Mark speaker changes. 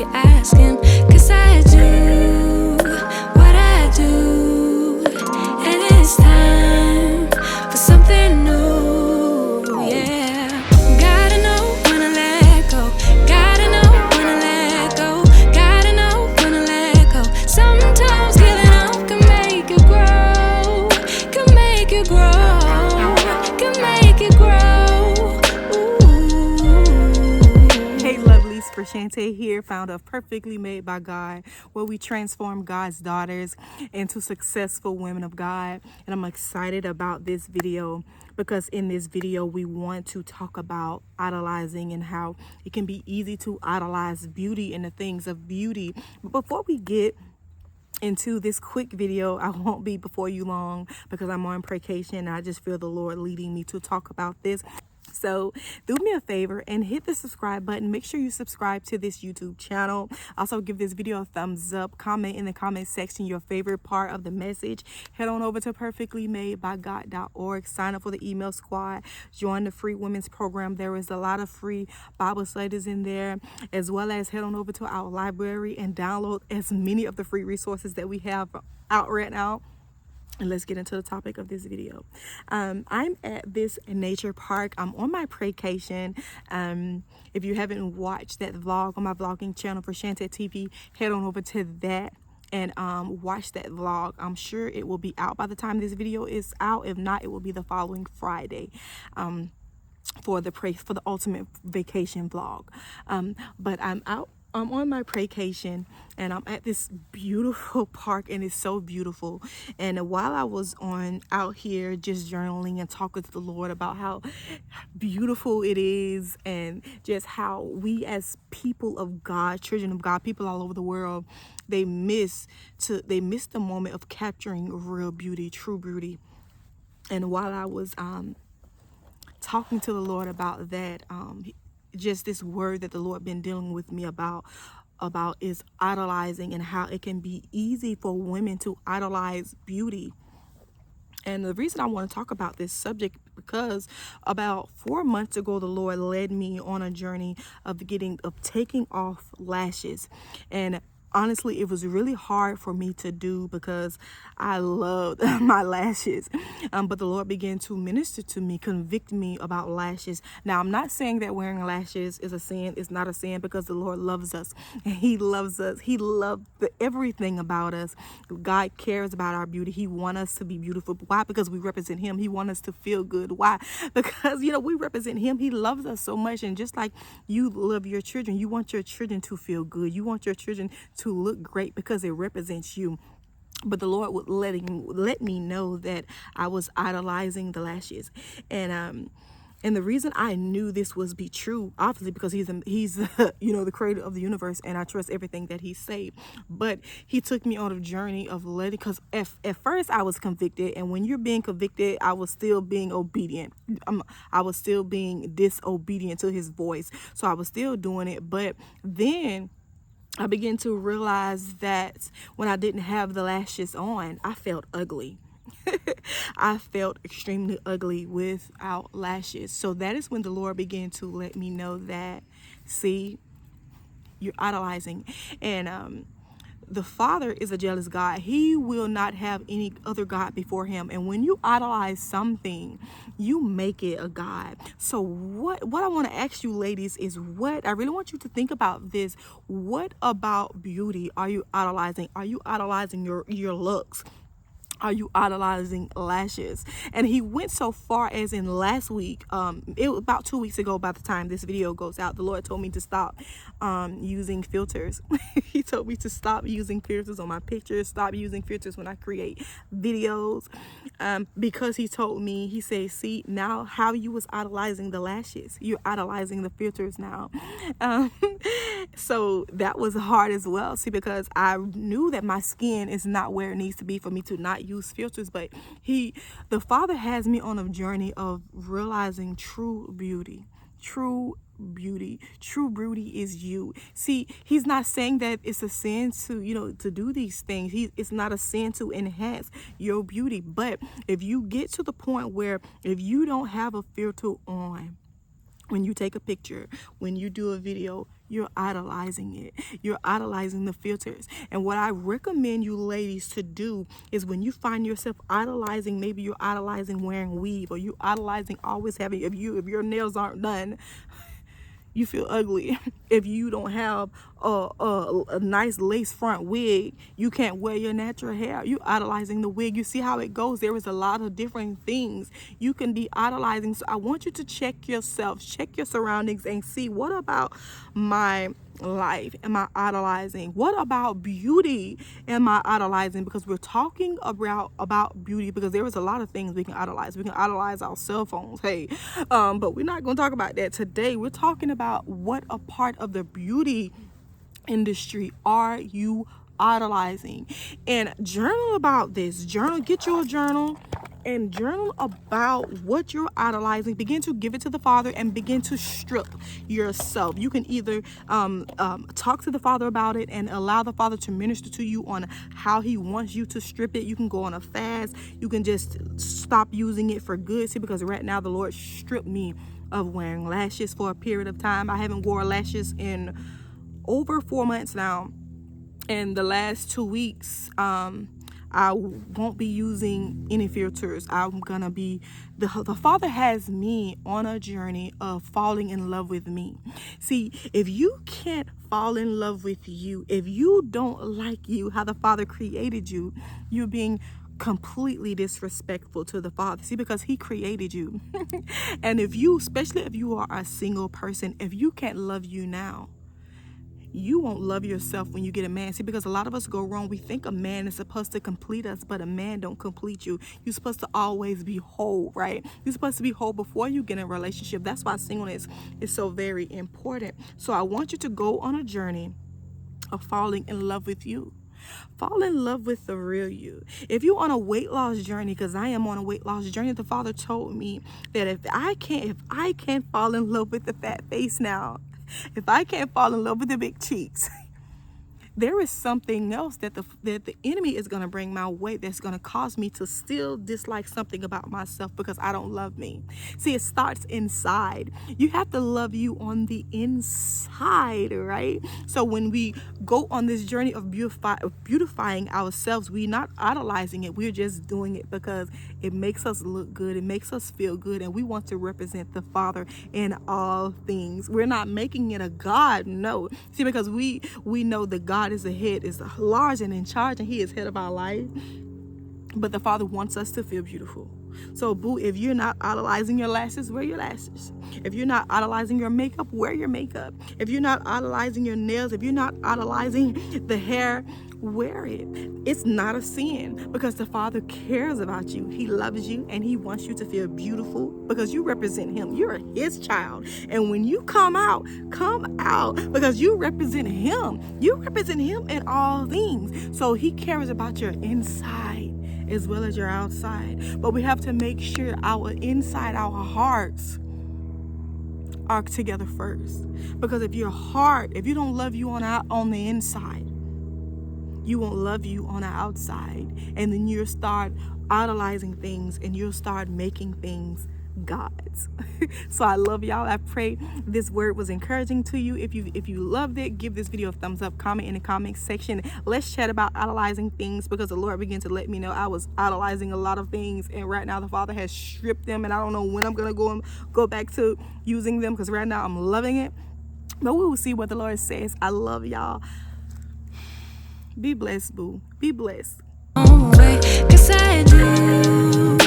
Speaker 1: you're asking. 'Cause I do what I do, and it's time for something new, yeah. Gotta know when to let go, gotta know when to let go, gotta know when to let go. Sometimes giving up can make you grow, can make you grow, can make you grow.
Speaker 2: Hey lovelies, Vershante here, founder of Perfectly Made by God, where we transform God's daughters into successful women of God. And I'm excited about this video because in this video we want to talk about idolizing and how it can be easy to idolize beauty and the things of beauty. But before we get into this quick video, I won't be before you long because I'm on vacation and I just feel the Lord leading me to talk about this. So do me a favor and hit the subscribe button. Make sure you subscribe to this YouTube channel. Also give this video a thumbs up. Comment in the comment section your favorite part of the message. Head on over to perfectlymadebygod.org. Sign up for the email squad. Join the free women's program. There is a lot of free Bible studies in there, as well as head on over to our library and download as many of the free resources that we have out right now. And let's get into the topic of this video. I'm at this nature park. I'm on my vacation. If you haven't watched that vlog on my vlogging channel Vershante TV, head on over to that and watch that vlog. I'm sure it will be out by the time this video is out. If not, it will be the following Friday. For the ultimate vacation vlog. But I'm on my vacation and I'm at this beautiful park, and it's so beautiful. And while I was out here just journaling and talking to the Lord about how beautiful it is, and just how we as people of God, children of God, people all over the world, they miss the moment of capturing real beauty, true beauty. And while I was talking to the Lord about that, just this word that the Lord been dealing with me about is idolizing, and how it can be easy for women to idolize beauty. And the reason I want to talk about this subject, because about 4 months ago, the Lord led me on a journey of taking off lashes. And honestly, it was really hard for me to do because I loved my lashes. But the Lord began to minister to me, convict me about lashes. Now, I'm not saying that wearing lashes is a sin. It's not a sin, because the Lord loves us. And He loves us. He loved everything about us. God cares about our beauty. He wants us to be beautiful. Why? Because we represent Him. He wants us to feel good. Why? Because, we represent Him. He loves us so much. And just like you love your children, you want your children to feel good. You want your children to look great because it represents you. But the Lord would let me know that I was idolizing the lashes. And the reason I knew this was be true, obviously, because he's the creator of the universe, and I trust everything that He said. But He took me on a journey of letting, because at first I was convicted, and when you're being convicted, I was still being obedient. I was still being disobedient to His voice, so I was still doing it. But then I began to realize that when I didn't have the lashes on, I felt ugly. I felt extremely ugly without lashes. So that is when the Lord began to let me know that, see, you're idolizing. And the Father is a jealous God. He will not have any other God before Him. And when you idolize something, you make it a God. So what I want to ask you ladies is, I really want you to think about this. What about beauty are you idolizing? Are you idolizing your looks? Are you idolizing lashes? And He went so far as in last week, it was about 2 weeks ago by the time this video goes out, the Lord told me to stop using filters. He told me to stop using filters on my pictures, stop using filters when I create videos, because He told me, He said, see, now how you was idolizing the lashes, you're idolizing the filters now. So that was hard as well, see, because I knew that my skin is not where it needs to be for me to not use filters. But the Father has me on a journey of realizing true beauty. True beauty is you. See, He's not saying that it's a sin to do these things. It's not a sin to enhance your beauty. But if you get to the point where if you don't have a filter on, When you take a picture, when you do a video, you're idolizing it. You're idolizing the filters. And what I recommend you ladies to do is when you find yourself idolizing, maybe you're idolizing wearing weave, or you idolizing always having, if your nails aren't done, you feel ugly. If you don't have a nice lace front wig, you can't wear your natural hair. You idolizing the wig. You see how it goes. There is a lot of different things you can be idolizing. So I want you to check yourself, check your surroundings, and see, what about my life am I idolizing? What about beauty am I idolizing? Because we're talking about beauty, because there is a lot of things we can idolize. We can idolize our cell phones, hey, but we're not going to talk about that today. We're talking about what a part of the beauty industry are you idolizing. And journal about this. Get you a journal and journal about what you're idolizing. Begin to give it to the Father and begin to strip yourself. You can either talk to the Father about it and allow the Father to minister to you on how he wants you to strip it. You can go on a fast. You can just stop using it for good. See, because right now the Lord stripped me of wearing lashes for a period of time. I haven't worn lashes in over 4 months now. In the last 2 weeks, I won't be using any filters. I'm gonna be, the Father has me on a journey of falling in love with me. See, if you can't fall in love with you, if you don't like you, how the Father created you, you're being completely disrespectful to the Father. See, because he created you. And if you, especially if you are a single person, if you can't love you now, you won't love yourself when you get a man. See, because a lot of us go wrong. We think a man is supposed to complete us, but a man don't complete you. You're supposed to always be whole, right? You're supposed to be whole before you get in a relationship. That's why singleness is so very important. So I want you to go on a journey of falling in love with you. Fall in love with the real you. If you're on a weight loss journey, because I am on a weight loss journey, the Father told me that if I can't fall in love with the fat face now, if I can't fall in love with the big cheeks, there is something else that the enemy is going to bring my way that's going to cause me to still dislike something about myself because I don't love me. See, it starts inside. You have to love you on the inside, right? So when we go on this journey of beautifying ourselves, we're not idolizing it. We're just doing it because it makes us look good. It makes us feel good. And we want to represent the Father in all things. We're not making it a God. No. See, because we know that God is the head, is large and in charge, and he is head of our life. But the Father wants us to feel beautiful. So boo, if you're not idolizing your lashes, wear your lashes. If you're not idolizing your makeup, wear your makeup. If you're not idolizing your nails, if you're not idolizing the hair, wear it. It's not a sin, because the Father cares about you. He loves you and he wants you to feel beautiful because you represent him. You're his child. And when you come out because you represent him. You represent him in all things. So he cares about your inside as well as your outside. But we have to make sure our inside, our hearts are together first. Because if your heart, if you don't love you on the inside, you won't love you on the outside. And then you'll start idolizing things and you'll start making things gods. So I love y'all. I pray this word was encouraging to you. If you loved it, give this video a thumbs up, comment in the comment section. Let's chat about idolizing things, because the Lord began to let me know I was idolizing a lot of things, and right now the Father has stripped them, and I don't know when I'm gonna go back to using them, because right now I'm loving it. But we will see what the Lord says. I love y'all. Be blessed, boo. Be blessed.
Speaker 1: 'Cause I do